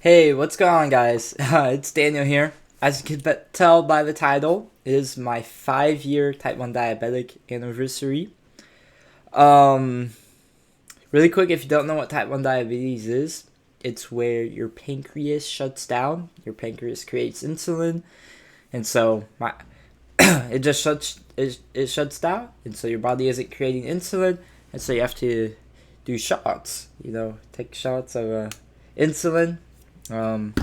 Hey, what's going on, guys? It's Daniel here. As you can tell by the title, it is my 5-year type 1 diabetic anniversary. Um, Really quick, if you don't know what type 1 diabetes is, it's where your pancreas shuts down. Your pancreas creates insulin, and so it just it shuts down, and so your body isn't creating insulin, and so you have to do shots. Take shots of insulin. Um,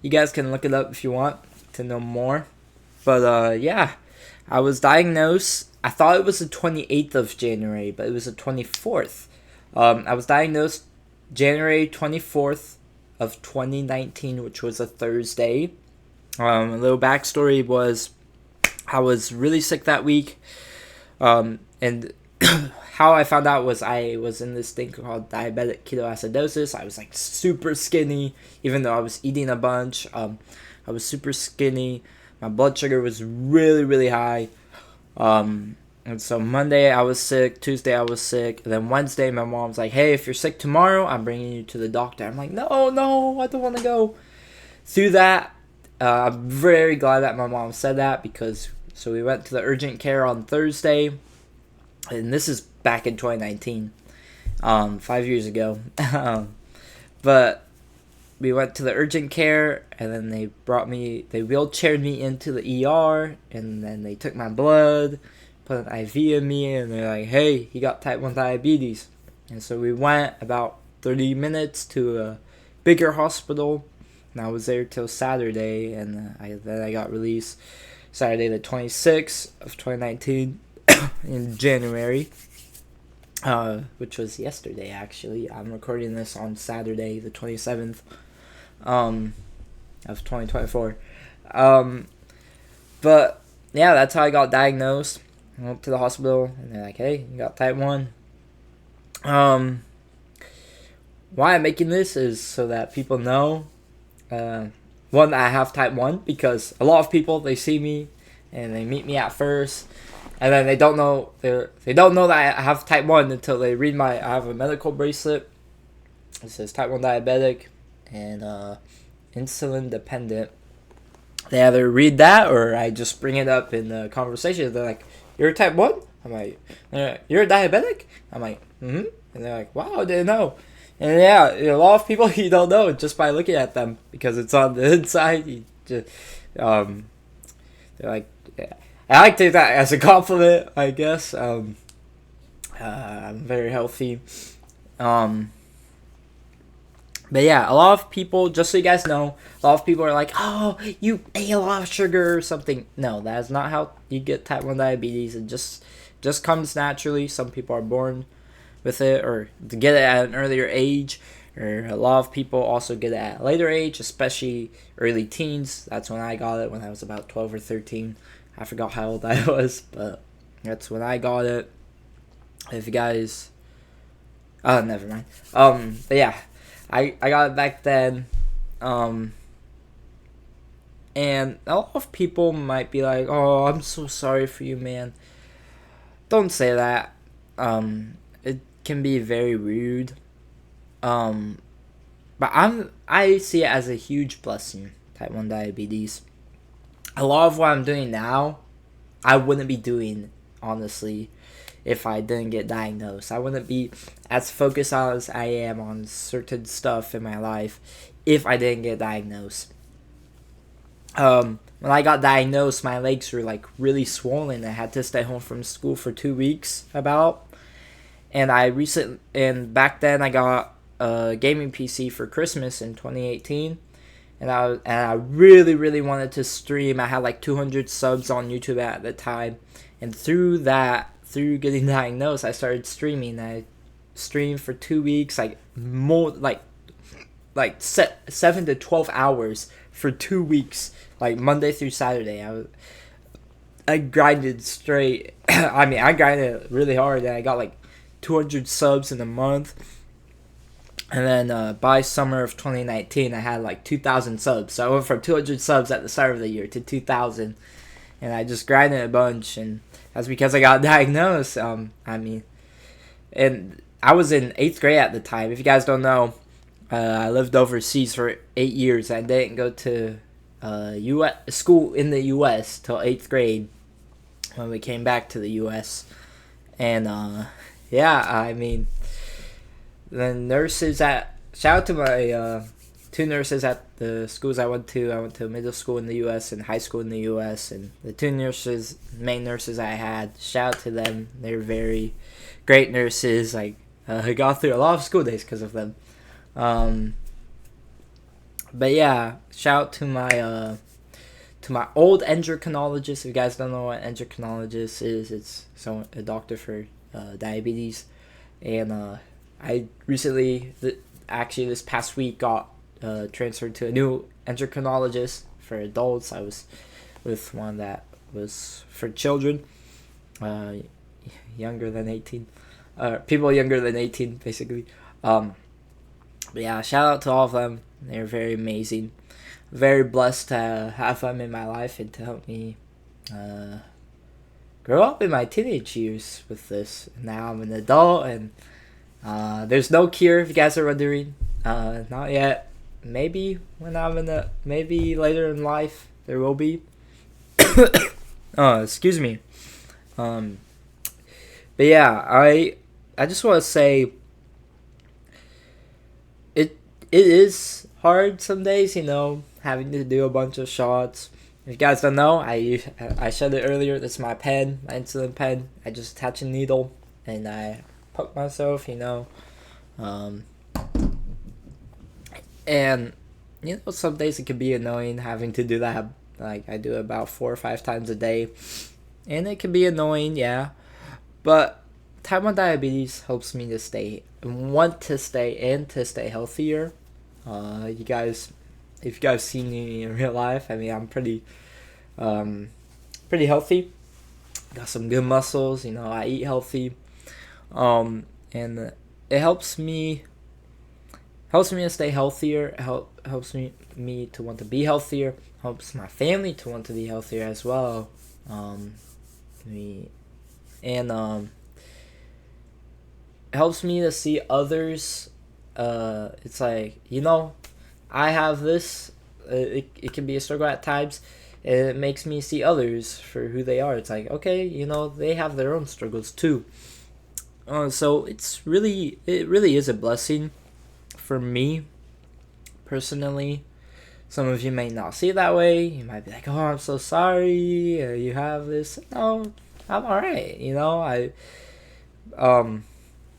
you guys can look it up if you want to know more. But yeah, I was diagnosed. I thought it was the 28th of January, but it was the 24th. I was diagnosed January 24th of 2019, which was a Thursday. A little backstory was I was really sick that week. And how I found out was I was in this thing called diabetic ketoacidosis. I was like super skinny, even though I was eating a bunch. I was super skinny. My blood sugar was really, really high. And so Monday I was sick, Tuesday I was sick, and then Wednesday my mom's like, "Hey, if you're sick tomorrow, I'm bringing you to the doctor." I'm like, "No, no, I don't want to go." Through that, I'm very glad that my mom said that because so we went to the urgent care on Thursday, and this is back in 2019, 5 years ago. But we went to the urgent care, and then they wheelchaired me into the ER, and then they took my blood, put an IV in me, and they're like, "Hey, you got type 1 diabetes." And so we went about 30 minutes to a bigger hospital, and I was there till Saturday, and then I got released Saturday the 26th of 2019 in January, which was yesterday actually. I'm recording this on Saturday the 27th of 2024. But yeah, that's how I got diagnosed. I went to the hospital and they're like, "Hey, you got type 1." Why I'm making this is so that people know, one, I have type 1, because a lot of people, they see me and they meet me at first, and then they don't know that I have type 1 until they read I have a medical bracelet. It says type 1 diabetic and insulin dependent. They either read that or I just bring it up in the conversation. They're like, "You're type 1?" I'm like, "You're a diabetic?" I'm like, "Mm-hmm." And they're like, "Wow, I didn't know." And yeah, a lot of people you don't know just by looking at them because it's on the inside. You just, they're like, yeah. I like to take that as a compliment, I guess. I'm very healthy. Um, but yeah, a lot of people, just so you guys know, a lot of people are like, "Oh, you ate a lot of sugar or something." No, that is not how you get type 1 diabetes. It just comes naturally. Some people are born with it or to get it at an earlier age, or a lot of people also get it at a later age, especially early teens. That's when I got it, when I was about 12 or 13. I forgot how old I was, but that's when I got it. If you guys, oh, never mind. But yeah, I got it back then. And a lot of people might be like, "Oh, I'm so sorry for you, man." Don't say that. It can be very rude. Um, but I see it as a huge blessing, type 1 diabetes. A lot of what I'm doing now, I wouldn't be doing, honestly, if I didn't get diagnosed. I wouldn't be as focused as I am on certain stuff in my life if I didn't get diagnosed. When I got diagnosed, my legs were like really swollen. I had to stay home from school for 2 weeks about. And back then I got a gaming PC for Christmas in 2018, and I really, really wanted to stream. I had like 200 subs on YouTube at the time, and through getting diagnosed, I started streaming. I streamed for 2 weeks, like more like 7 to 12 hours for 2 weeks, like Monday through Saturday. I grinded straight. I mean, I grinded really hard, and I got like 200 subs in a month. And then by summer of 2019, I had like 2,000 subs. So I went from 200 subs at the start of the year to 2,000, and I just grinded a bunch. And that's because I got diagnosed. I mean, and I was in 8th grade at the time. If you guys don't know, I lived overseas for 8 years. I didn't go to U.S. school in the U.S. till 8th grade when we came back to the U.S. And yeah, I mean, the nurses at shout out to my two nurses at the schools I went to. I went to middle school in the U.S. and high school in the U.S. And the two nurses, main nurses I had, shout out to them. They're very great nurses. Like I got through a lot of school days because of them. Um, but yeah, shout out to my old endocrinologist. If you guys don't know what endocrinologist is, it's a doctor for diabetes. And I recently, actually this past week, got transferred to a new endocrinologist for adults. I was with one that was for children, uh, younger than 18, people younger than 18, basically. But yeah, shout out to all of them. They're very amazing. Very blessed to have them in my life and to help me grow up in my teenage years with this. Now I'm an adult, and there's no cure, if you guys are wondering. Not yet. Maybe maybe later in life there will be. Oh, excuse me. Um, but yeah, I just want to say it is hard some days, having to do a bunch of shots. If you guys don't know, I said it earlier. That's my pen, my insulin pen. I just attach a needle and I poke myself, Um, and some days it can be annoying having to do that. Like I do it about 4 or 5 times a day, and it can be annoying, yeah. But type 1 diabetes helps me to stay healthier. You guys, if you guys see me in real life, I mean I'm pretty healthy. Got some good muscles. I eat healthy, and it helps me to stay healthier. Helps me to want to be healthier. Helps my family to want to be healthier as well. Me and it helps me to see others. It's like I have this. It can be a struggle at times. And it makes me see others for who they are. It's like, okay, they have their own struggles too. So it really is a blessing for me personally. Some of you may not see it that way. You might be like, "Oh, I'm so sorry. You have this." No, I'm all right.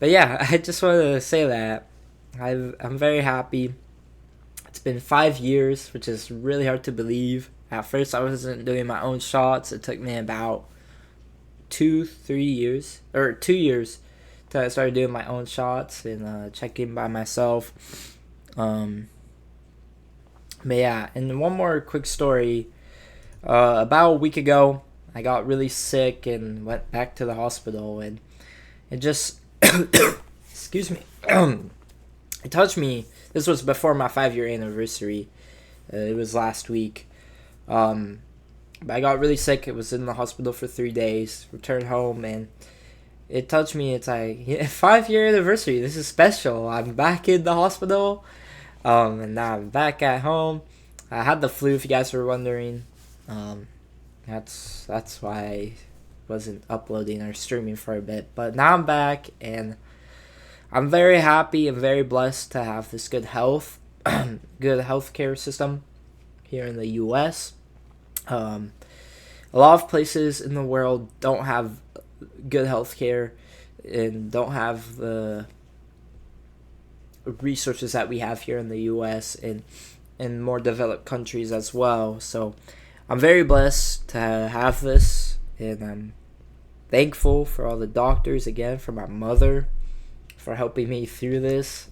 But yeah, I just wanted to say that I'm very happy. It's been 5 years, which is really hard to believe. At first, I wasn't doing my own shots. It took me about 2 years till I started doing my own shots and checking by myself. But yeah, and one more quick story. About a week ago, I got really sick and went back to the hospital, and it just excuse me. It touched me. This was before my 5-year anniversary. It was last week. But I got really sick. It was in the hospital for 3 days. Returned home, and it touched me. It's like 5-year anniversary. This is special. I'm back in the hospital, and now I'm back at home. I had the flu, if you guys were wondering. That's why I wasn't uploading or streaming for a bit. But now I'm back, and I'm very happy and very blessed to have this good good healthcare system here in the U.S. A lot of places in the world don't have good healthcare and don't have the resources that we have here in the U.S. and in more developed countries as well. So I'm very blessed to have this, and I'm thankful for all the doctors, again, for my mother, for helping me through this,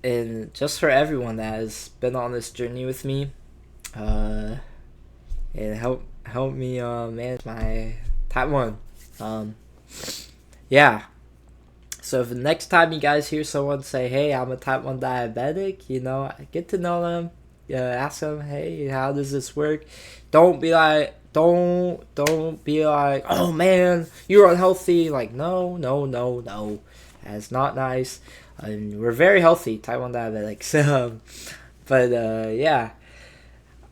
and just for everyone that has been on this journey with me, and help me manage my type 1. Yeah. So if the next time you guys hear someone say, "Hey, I'm a type 1 diabetic," get to know them. Ask them, "Hey, how does this work?" Don't be like, "Oh man, you're unhealthy." Like, no. That's not nice. and we're very healthy type 1 diabetics. But yeah,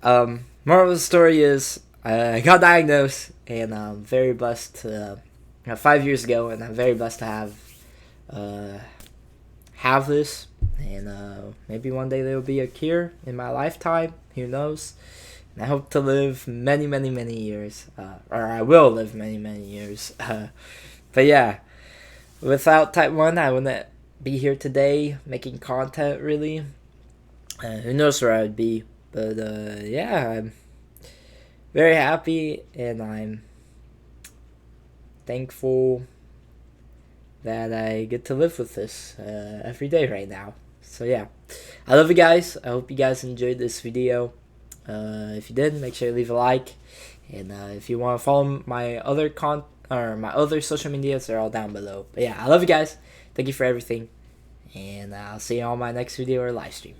moral of the story is I got diagnosed, and I'm very blessed to 5 years ago, and I'm very blessed to have this, and maybe one day there will be a cure in my lifetime. Who knows? And I hope to live many, many, many years, or I will live many, many years. But yeah, without type 1, I wouldn't be here today making content, really. Who knows where I would be. But yeah, I'm very happy, and I'm thankful that I get to live with this every day right now. So yeah, I love you guys. I hope you guys enjoyed this video. If you did, make sure to leave a like, and if you want to follow my other my other social medias, they're all down below. But yeah, I love you guys. Thank you for everything, and I'll see you on my next video or live stream.